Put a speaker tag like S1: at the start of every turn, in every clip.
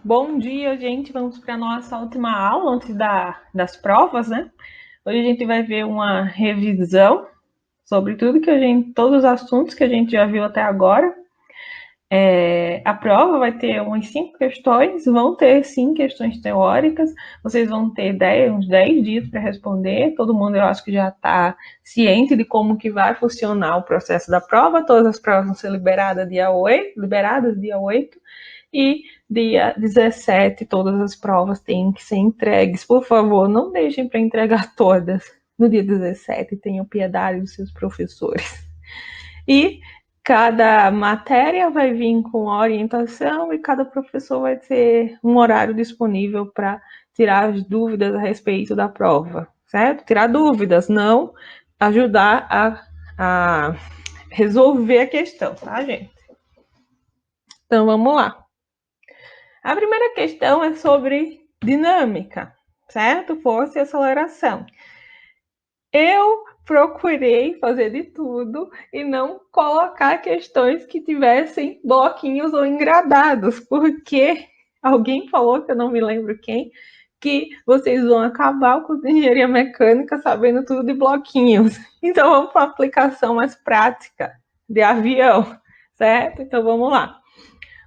S1: Bom dia, gente. Vamos para a nossa última aula antes das provas, né? Hoje a gente vai ver uma revisão sobre todos os assuntos que a gente já viu até agora. A prova vai ter umas 5 questões, vão ter sim questões teóricas, vocês vão ter uns 10 dias para responder. Todo mundo, eu acho que já está ciente de como que vai funcionar o processo da prova. Todas as provas vão ser liberadas dia 8, e dia 17 todas as provas têm que ser entregues. Por favor, não deixem para entregar todas no dia 17, tenham piedade dos seus professores. E cada matéria vai vir com orientação e cada professor vai ter um horário disponível para tirar as dúvidas a respeito da prova, certo? Tirar dúvidas, não ajudar a resolver a questão, tá, gente? Então, vamos lá. A primeira questão é sobre dinâmica, certo? Força e aceleração. Eu procurei fazer de tudo e não colocar questões que tivessem bloquinhos ou engradados, porque alguém falou, que eu não me lembro quem, que vocês vão acabar com a engenharia mecânica sabendo tudo de bloquinhos. Então vamos para a aplicação mais prática de avião, certo? Então vamos lá.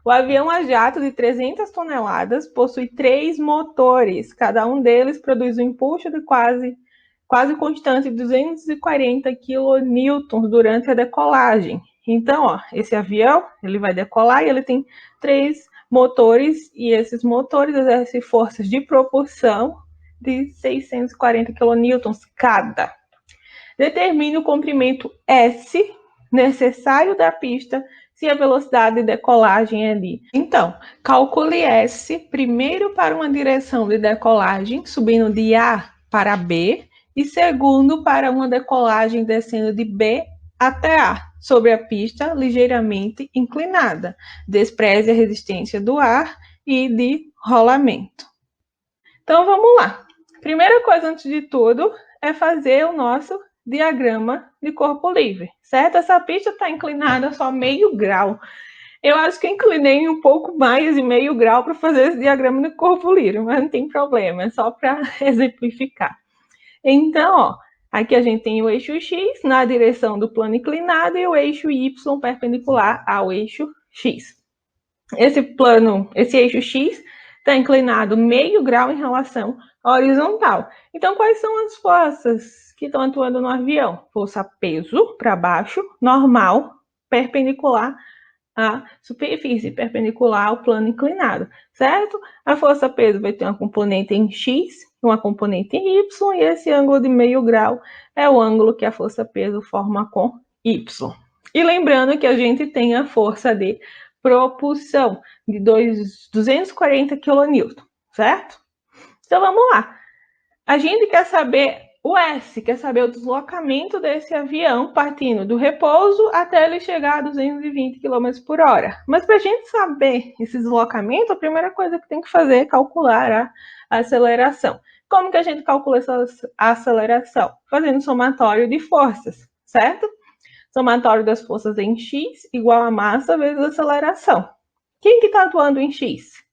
S1: O avião a jato de 300 toneladas possui 3 motores. Cada um deles produz um impulso de quase constante de 240 kN durante a decolagem. Então, esse avião ele vai decolar e ele tem 3 motores, e esses motores exercem forças de propulsão de 640 kN cada. Determine o comprimento S necessário da pista se a velocidade de decolagem é de. Então, calcule S primeiro para uma direção de decolagem, subindo de A para B, e segundo para uma decolagem descendo de B até A, sobre a pista ligeiramente inclinada. Despreze a resistência do ar e de rolamento. Então, vamos lá. Primeira coisa, antes de tudo, é fazer o nosso diagrama de corpo livre, certo? Essa pista está inclinada só meio grau. Eu acho que inclinei um pouco mais de meio grau para fazer esse diagrama de corpo livre, mas não tem problema, é só para exemplificar. Então, aqui a gente tem o eixo X na direção do plano inclinado e o eixo Y perpendicular ao eixo X. Esse eixo X está inclinado meio grau em relação à horizontal. Então, quais são as forças que estão atuando no avião? Força peso para baixo, normal, perpendicular à superfície, perpendicular ao plano inclinado, certo? A força peso vai ter uma componente em X, uma componente em Y, e esse ângulo de meio grau é o ângulo que a força peso forma com Y. E lembrando que a gente tem a força de propulsão de 240 kN, certo? Então vamos lá. A gente quer saber o S, quer saber o deslocamento desse avião partindo do repouso até ele chegar a 220 km por hora. Mas para a gente saber esse deslocamento, a primeira coisa que tem que fazer é calcular a aceleração. Como que a gente calcula essa aceleração? Fazendo somatório de forças, certo? Somatório das forças em X igual a massa vezes a aceleração. Quem que está atuando em X?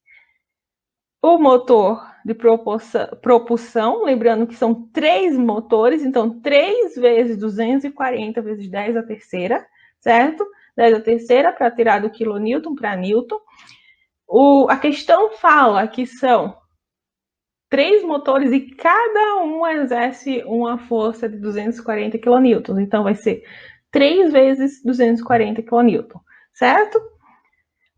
S1: O motor de propulsão, lembrando que são 3 motores, então 3 vezes 240 vezes 10 a terceira, certo? 10 a terceira para tirar do quilonewton para newton. A questão fala que são 3 motores e cada um exerce uma força de 240 kN. Então, vai ser 3 vezes 240 kN, certo?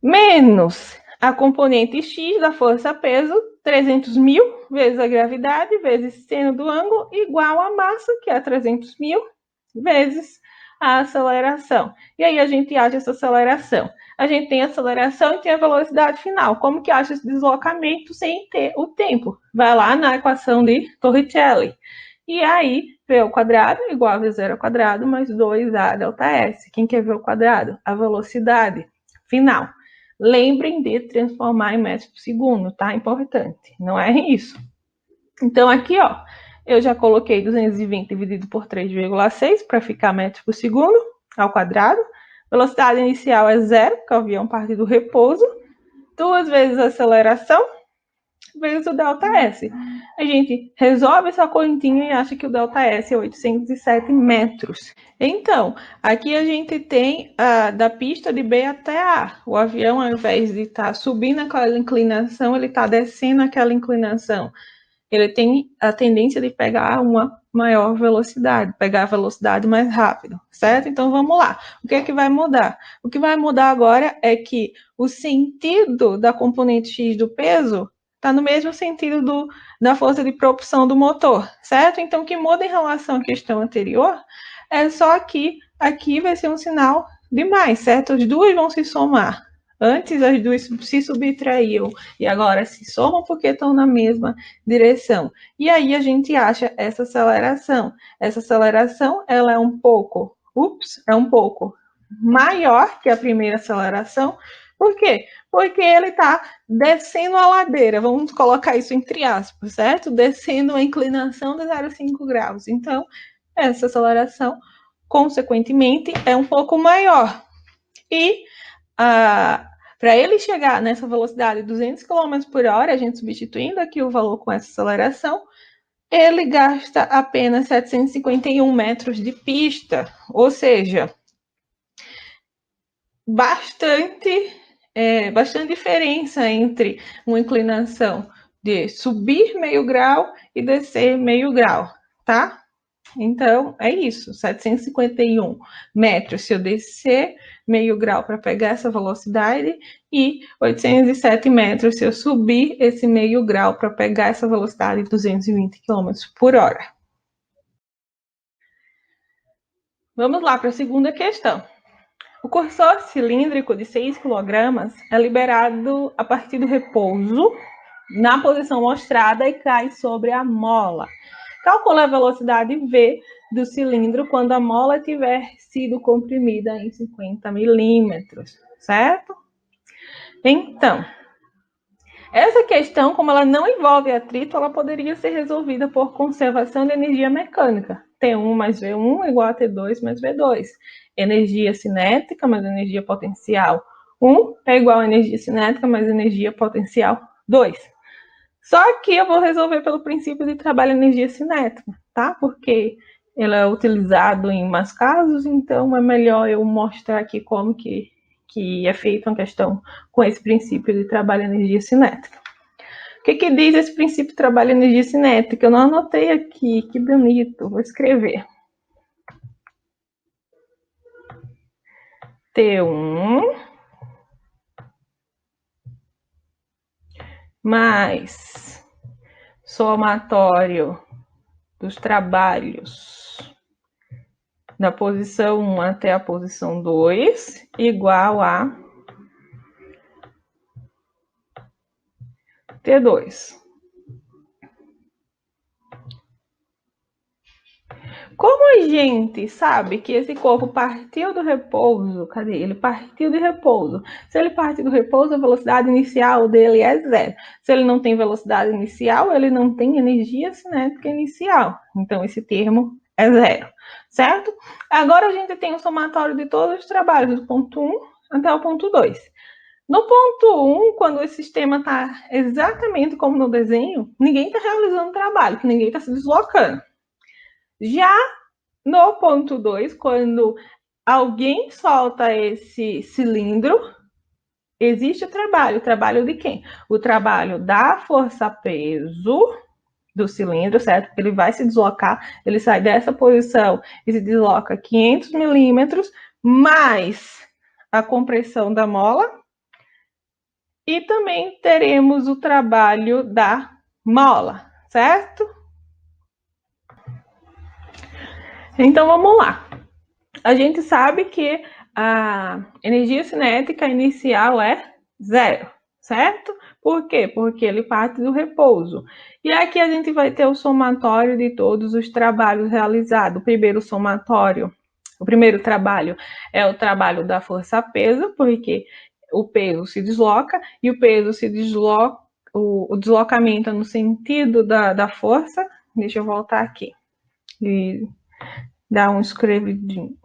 S1: Menos a componente X da força-peso, 300 mil vezes a gravidade, vezes seno do ângulo, igual a massa, que é 300 mil, vezes a aceleração. E aí a gente acha essa aceleração. A gente tem a aceleração e tem a velocidade final. Como que acha esse deslocamento sem ter o tempo? Vai lá na equação de Torricelli. E aí, V ao quadrado igual a V0 ao quadrado mais 2A delta S. Quem quer ver o quadrado? A velocidade final. Lembrem de transformar em metros por segundo, tá? Importante. Não é isso. Então, aqui, eu já coloquei 220 dividido por 3,6 para ficar metros por segundo ao quadrado. Velocidade inicial é 0, porque o avião parte do repouso. 2 vezes a aceleração vezes o ΔS. A gente resolve essa continha e acha que o ΔS é 807 metros. Então, aqui a gente tem da pista de B até A. O avião, ao invés de estar subindo aquela inclinação, ele está descendo aquela inclinação. Ele tem a tendência de pegar uma maior velocidade, pegar a velocidade mais rápido, certo? Então, vamos lá. O que é que vai mudar? O que vai mudar agora é que o sentido da componente X do peso está no mesmo sentido da força de propulsão do motor, certo? Então, o que muda em relação à questão anterior é só que aqui vai ser um sinal de mais, certo? As duas vão se somar. Antes as duas se subtraíam e agora se somam porque estão na mesma direção. E aí a gente acha essa aceleração. Essa aceleração, ela é um pouco maior que a primeira aceleração. Por quê? Porque ele está descendo a ladeira, vamos colocar isso entre aspas, certo? Descendo a inclinação de 0,5 graus. Então, essa aceleração, consequentemente, é um pouco maior. E para ele chegar nessa velocidade de 200 km por hora, a gente substituindo aqui o valor com essa aceleração, ele gasta apenas 751 metros de pista, ou seja, bastante diferença entre uma inclinação de subir meio grau e descer meio grau, tá? Então, é isso, 751 metros se eu descer meio grau para pegar essa velocidade e 807 metros se eu subir esse meio grau para pegar essa velocidade de 220 km por hora. Vamos lá para a segunda questão. O cursor cilíndrico de 6 kg é liberado a partir do repouso na posição mostrada e cai sobre a mola. Calcule a velocidade V do cilindro quando a mola tiver sido comprimida em 50 milímetros, certo? Então, essa questão, como ela não envolve atrito, ela poderia ser resolvida por conservação de energia mecânica. T1 mais V1 igual a T2 mais V2. Energia cinética mais energia potencial 1 é igual a energia cinética mais energia potencial 2. Só que eu vou resolver pelo princípio de trabalho de energia cinética, tá? Porque ele é utilizado em mais casos, então é melhor eu mostrar aqui como que é feita uma questão com esse princípio de trabalho de energia cinética. O que diz esse princípio de trabalho de energia cinética? Eu não anotei aqui, que bonito, vou escrever. T1 mais somatório dos trabalhos da posição 1 até a posição 2 igual a T2. Como a gente sabe que esse corpo partiu do repouso, cadê? Ele partiu de repouso. Se ele partiu do repouso, a velocidade inicial dele é 0. Se ele não tem velocidade inicial, ele não tem energia cinética inicial. Então, esse termo é 0, certo? Agora a gente tem o somatório de todos os trabalhos, do ponto 1 até o ponto 2. No ponto 1, quando o sistema está exatamente como no desenho, ninguém está realizando trabalho, que ninguém está se deslocando. Já no ponto 2, quando alguém solta esse cilindro, existe o trabalho de quem? O trabalho da força-peso do cilindro, certo? Porque ele vai se deslocar, ele sai dessa posição e se desloca 500 milímetros, mais a compressão da mola, e também teremos o trabalho da mola, certo? Então, vamos lá. A gente sabe que a energia cinética inicial é 0, certo? Por quê? Porque ele parte do repouso. E aqui a gente vai ter o somatório de todos os trabalhos realizados. O primeiro trabalho é o trabalho da força-peso, porque o peso se desloca, e o peso se desloca, o deslocamento é no sentido da força. Deixa eu voltar aqui e dar um escrevidinho.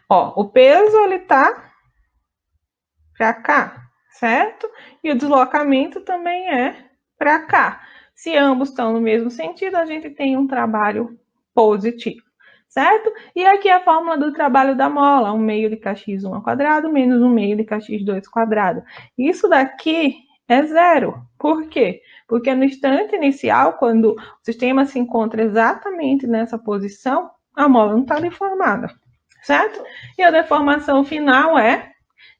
S1: Ó, o peso ele tá para cá, certo? E o deslocamento também é para cá. Se ambos estão no mesmo sentido, a gente tem um trabalho positivo, certo? E aqui a fórmula do trabalho da mola, 1/2 de kx1 ao quadrado menos 1/2 de kx2 ao quadrado. Isso daqui é zero. Por quê? Porque no instante inicial, quando o sistema se encontra exatamente nessa posição, a mola não está deformada, certo? E a deformação final é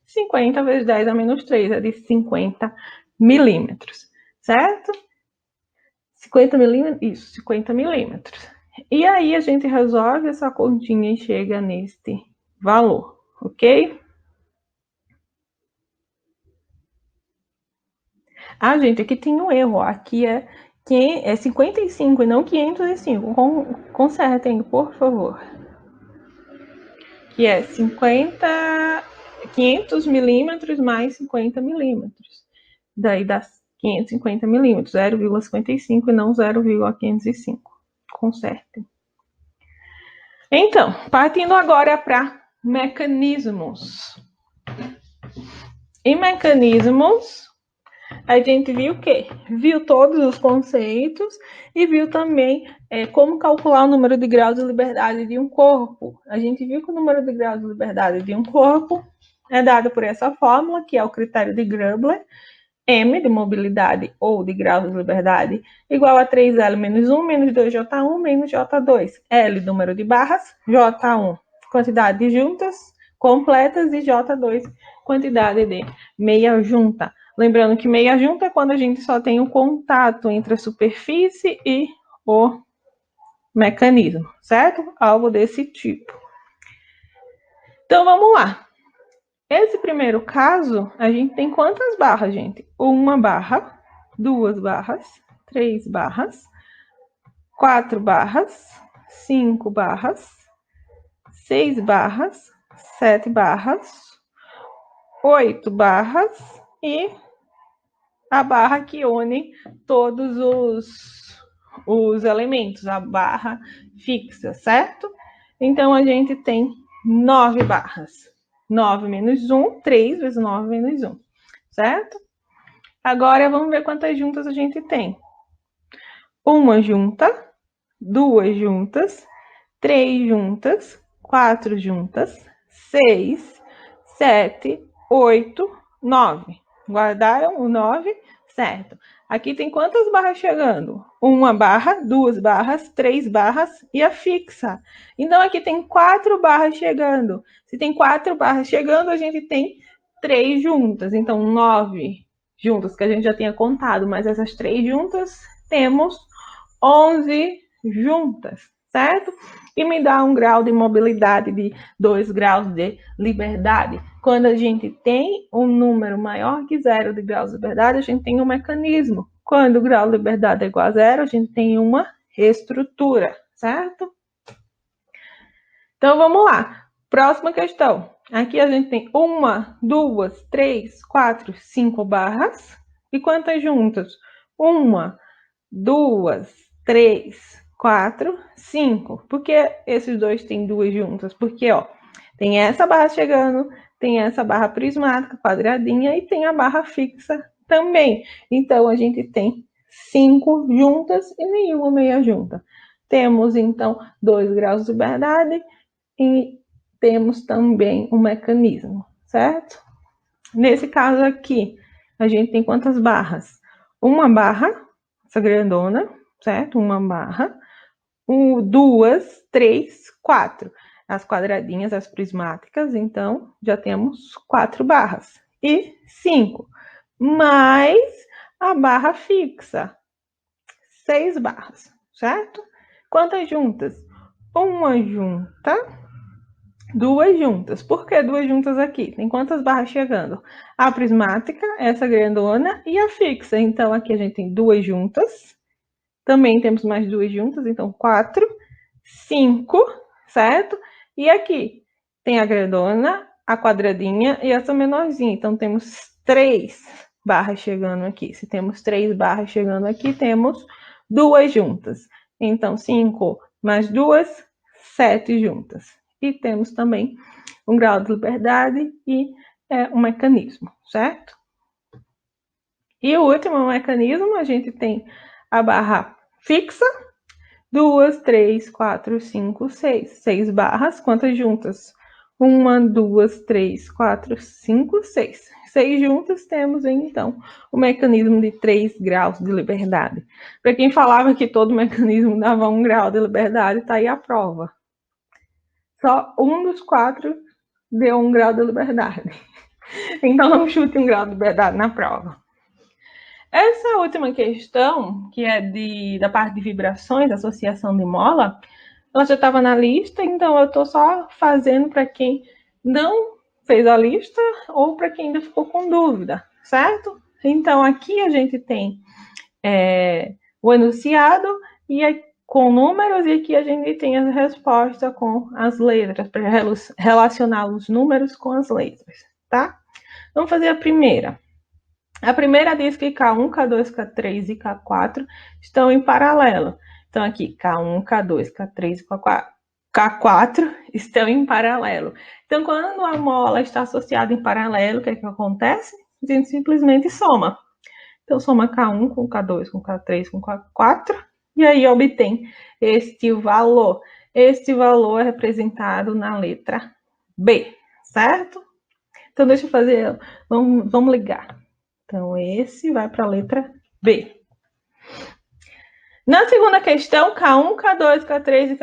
S1: 50 vezes 10 a menos 3, é de 50 milímetros, certo? 50 milímetros, isso, 50 milímetros. E aí a gente resolve essa continha e chega neste valor, ok? Ah, gente, aqui tem um erro, aqui é 55 e não 505, consertem, por favor. Que é 500 milímetros mais 50 milímetros. Daí dá 550 milímetros, 0,55 e não 0,505. Consertem. Então, partindo agora para mecanismos. Em mecanismos, a gente viu o quê? Viu todos os conceitos e viu também como calcular o número de graus de liberdade de um corpo. A gente viu que o número de graus de liberdade de um corpo é dado por essa fórmula, que é o critério de Grubler, M de mobilidade ou de grau de liberdade igual a 3L menos 1 menos 2J1 menos J2. L, número de barras, J1, quantidade de juntas completas e J2, quantidade de meia junta. Lembrando que meia junta é quando a gente só tem o contato entre a superfície e o mecanismo, certo? Algo desse tipo. Então, vamos lá. Esse primeiro caso, a gente tem quantas barras, gente? 1 barra, 2 barras, 3 barras, 4 barras, 5 barras, 6 barras, 7 barras, 8 barras e a barra que une todos os elementos, a barra fixa, certo? Então, a gente tem 9 barras. 9 menos 1, 3 vezes 9 menos 1, certo? Agora, vamos ver quantas juntas a gente tem. 1 junta, 2 juntas, 3 juntas, 4 juntas, 6, 7, 8, 9. Guardaram o 9? Certo. Aqui tem quantas barras chegando? 1 barra, 2 barras, 3 barras e a fixa. Então, aqui tem 4 barras chegando. Se tem 4 barras chegando, a gente tem 3 juntas. Então, 9 juntas, que a gente já tinha contado, mas essas 3 juntas, temos 11 juntas, certo? E me dá um grau de mobilidade de 2 graus de liberdade. Quando a gente tem um número maior que 0 de graus de liberdade, a gente tem um mecanismo. Quando o grau de liberdade é igual a 0, a gente tem uma estrutura, certo? Então, vamos lá. Próxima questão. Aqui a gente tem 1, 2, 3, 4, 5 barras. E quantas juntas? 1, 2, 3, 4, 5. Por que esses dois têm 2 juntas? Porque, ó, tem essa barra chegando, tem essa barra prismática, quadradinha, e tem a barra fixa também. Então, a gente tem 5 juntas e nenhuma meia junta. Temos, então, 2 graus de liberdade e temos também um mecanismo, certo? Nesse caso aqui, a gente tem quantas barras? 1 barra, essa grandona, certo? 1 barra. 2, 3, 4. As quadradinhas, as prismáticas, então, já temos 4 barras. E 5. Mais a barra fixa. 6 barras, certo? Quantas juntas? 1 junta, 2 juntas. Por que 2 juntas aqui? Tem quantas barras chegando? A prismática, essa grandona, e a fixa. Então, aqui a gente tem 2 juntas. Também temos mais 2 juntas, então 4, 5, certo? E aqui tem a grandona, a quadradinha e essa menorzinha. Então, temos 3 barras chegando aqui. Se temos 3 barras chegando aqui, temos 2 juntas. Então, 5 mais 2, 7 juntas. E temos também um grau de liberdade e um mecanismo, certo? E o último mecanismo, a gente tem a barra fixa, 2, 3, 4, 5, 6. 6 barras, quantas juntas? 1, 2, 3, 4, 5, 6. 6 juntas temos, então, o mecanismo de 3 graus de liberdade. Para quem falava que todo mecanismo dava 1 grau de liberdade, está aí a prova. Só um dos 4 deu 1 grau de liberdade. Então, não chute 1 grau de liberdade na prova. Essa última questão, que é da parte de vibrações, associação de mola, ela já estava na lista, então eu estou só fazendo para quem não fez a lista ou para quem ainda ficou com dúvida, certo? Então, aqui a gente tem o enunciado e com números, e aqui a gente tem a resposta com as letras, para relacionar os números com as letras, tá? Vamos fazer a primeira. A primeira diz que K1, K2, K3 e K4 estão em paralelo. Então, aqui, K1, K2, K3 e K4 estão em paralelo. Então, quando a mola está associada em paralelo, o que é que acontece? A gente simplesmente soma. Então, soma K1 com K2, com K3, com K4, e aí obtém este valor. Este valor é representado na letra B, certo? Então, deixa eu fazer, vamos ligar. Então, esse vai para a letra B. Na segunda questão, K1, K2, K3 e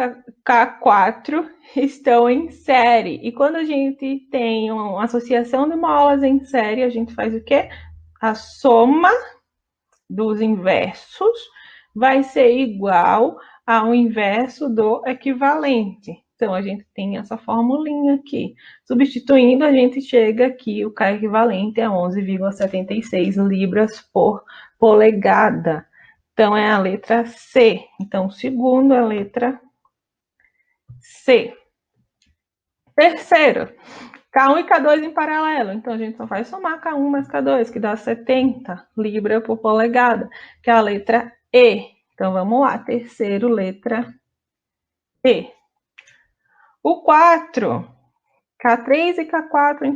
S1: K4 estão em série. E quando a gente tem uma associação de molas em série, a gente faz o quê? A soma dos inversos vai ser igual ao inverso do equivalente. Então, a gente tem essa formulinha aqui. Substituindo, a gente chega aqui, o K equivalente é 11,76 libras por polegada. Então, é a letra C. Então, segundo, a letra C. Terceiro, K1 e K2 em paralelo. Então, a gente só vai somar K1 mais K2, que dá 70 libras por polegada, que é a letra E. Então, vamos lá. Terceiro, letra E. O 4, K3 e K4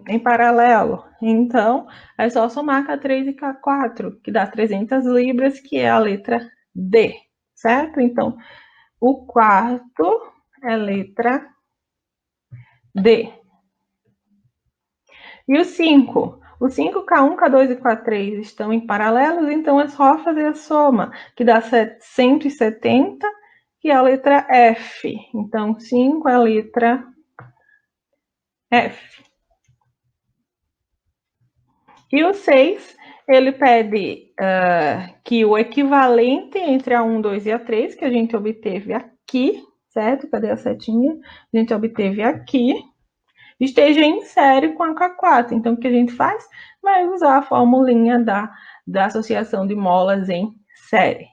S1: em paralelo. Então, é só somar K3 e K4, que dá 300 libras, que é a letra D, certo? Então, o quarto é letra D. E o 5? O 5, K1, K2 e K3 estão em paralelos, então é só fazer a soma, que dá 170, que é a letra F. Então, 5 é a letra F. E o 6, ele pede que o equivalente entre a 1, 2 e a 3, que a gente obteve aqui, certo? Cadê a setinha? A gente obteve aqui, esteja em série com a K4. Então, o que a gente faz? Vai usar a formulinha da associação de molas em série,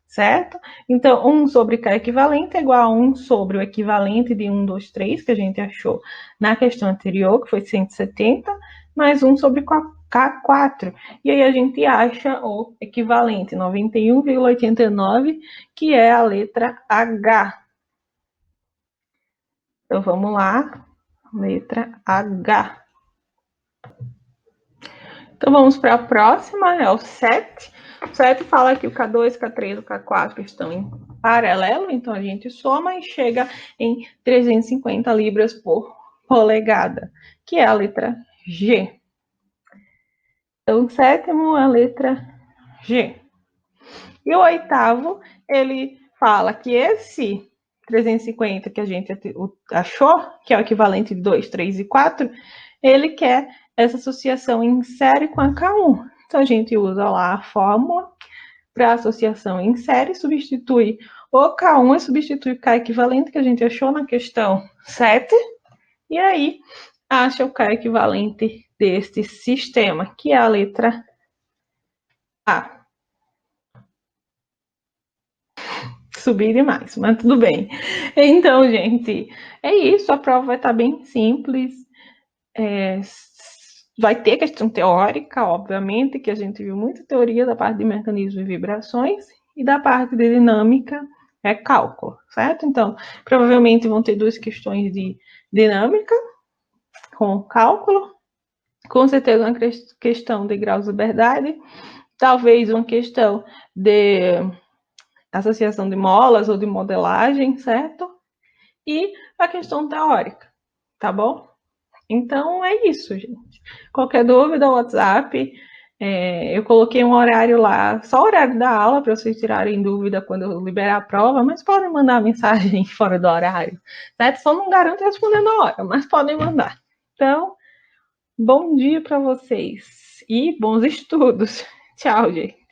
S1: certo? Então, 1 sobre K equivalente é igual a 1 sobre o equivalente de 1, 2, 3, que a gente achou na questão anterior, que foi 170, mais 1 sobre K4. E aí a gente acha o equivalente, 91,89, que é a letra H. Então, vamos lá. Letra H. Então, vamos para a próxima, é o 7. O 7 fala que o K2, K3 e o K4 estão em paralelo, então a gente soma e chega em 350 libras por polegada, que é a letra G. Então, o sétimo é a letra G. E o oitavo, ele fala que esse 350 que a gente achou, que é o equivalente de 2, 3 e 4, ele quer essa associação em série com a K1. Então, a gente usa lá a fórmula para associação em série, substitui o K1 e substitui o K equivalente que a gente achou na questão 7, e aí acha o K equivalente deste sistema, que é a letra A. Subir demais, mas tudo bem. Então, gente, é isso. A prova vai estar bem simples. Vai ter questão teórica, obviamente, que a gente viu muita teoria da parte de mecanismos e vibrações, e da parte de dinâmica é cálculo, certo? Então, provavelmente vão ter 2 questões de dinâmica com cálculo Com certeza uma questão de graus de liberdade, talvez uma questão de associação de molas ou de modelagem, certo? E a questão teórica, tá bom? Então é isso, gente. Qualquer dúvida, WhatsApp. Eu coloquei um horário lá, só o horário da aula, para vocês tirarem dúvida quando eu liberar a prova, mas podem mandar mensagem fora do horário, certo? Só não garanto responder na hora, mas podem mandar. Então, bom dia para vocês e bons estudos. Tchau, gente.